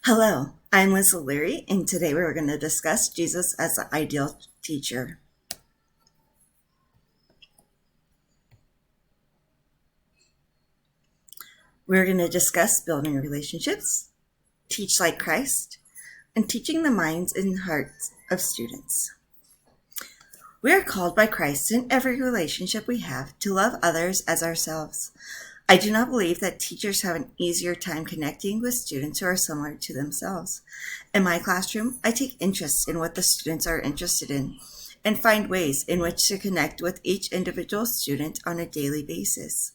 Hello, I'm Liz O'Leary, and today we're going to discuss Jesus as the ideal teacher. We're going to discuss building relationships, teach like Christ, and teaching the minds and hearts of students. We are called by Christ in every relationship we have to love others as ourselves. I do not believe that teachers have an easier time connecting with students who are similar to themselves. In my classroom, I take interest in what the students are interested in and find ways in which to connect with each individual student on a daily basis.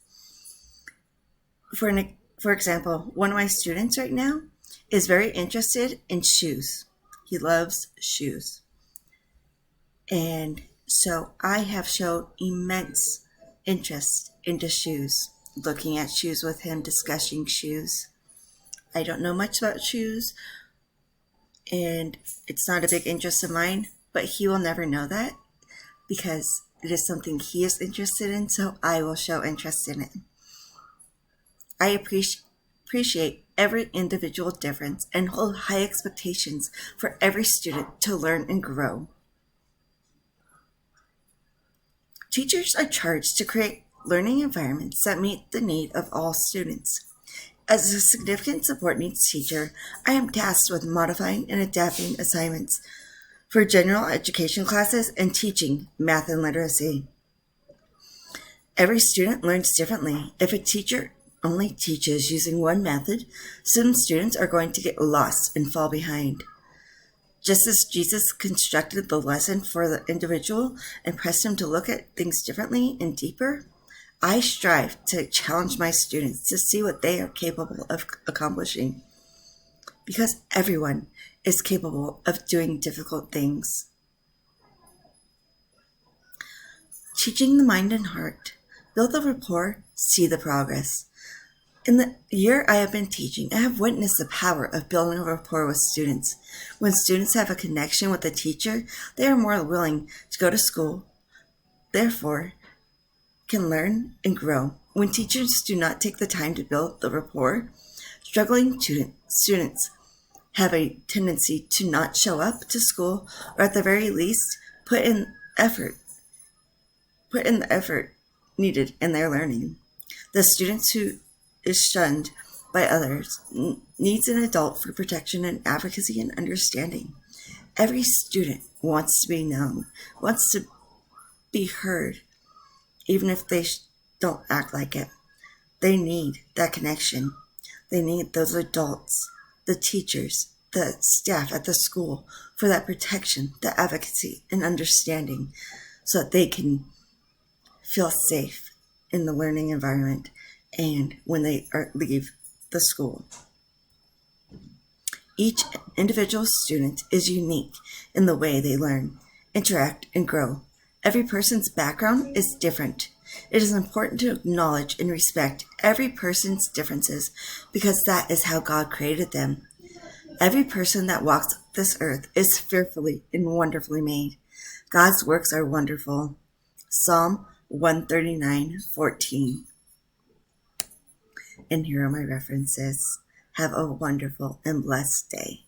For example, one of my students right now is very interested in shoes. He loves shoes. And so I have shown immense interest into shoes, looking at shoes with him, discussing shoes. I don't know much about shoes, and it's not a big interest of mine, but he will never know that because it is something he is interested in, so I will show interest in it. I appreciate every individual difference and hold high expectations for every student to learn and grow. Teachers are charged to create learning environments that meet the need of all students. As a significant support needs teacher, I am tasked with modifying and adapting assignments for general education classes and teaching math and literacy. Every student learns differently. If a teacher only teaches using one method, some students are going to get lost and fall behind. Just as Jesus constructed the lesson for the individual and pressed him to look at things differently and deeper, I strive to challenge my students to see what they are capable of accomplishing. Because everyone is capable of doing difficult things. Teaching the mind and heart. Build the rapport, see the progress. In the year I have been teaching, I have witnessed the power of building a rapport with students. When students have a connection with the teacher, they are more willing to go to school, therefore, can learn and grow. When teachers do not take the time to build the rapport, struggling students have a tendency to not show up to school, or at the very least, put in the effort needed in their learning. The students who is shunned by others needs an adult for protection and advocacy and understanding. Every student wants to be known, wants to be heard, even if they don't act like it. They need that connection. They need those adults, the teachers, the staff at the school for that protection, the advocacy, and understanding so that they can feel safe in the learning environment and when they leave the school. Each individual student is unique in the way they learn, interact, and grow. Every person's background is different. It is important to acknowledge and respect every person's differences because that is how God created them. Every person that walks this earth is fearfully and wonderfully made. God's works are wonderful. Psalm 139:14. And here are my references. Have a wonderful and blessed day.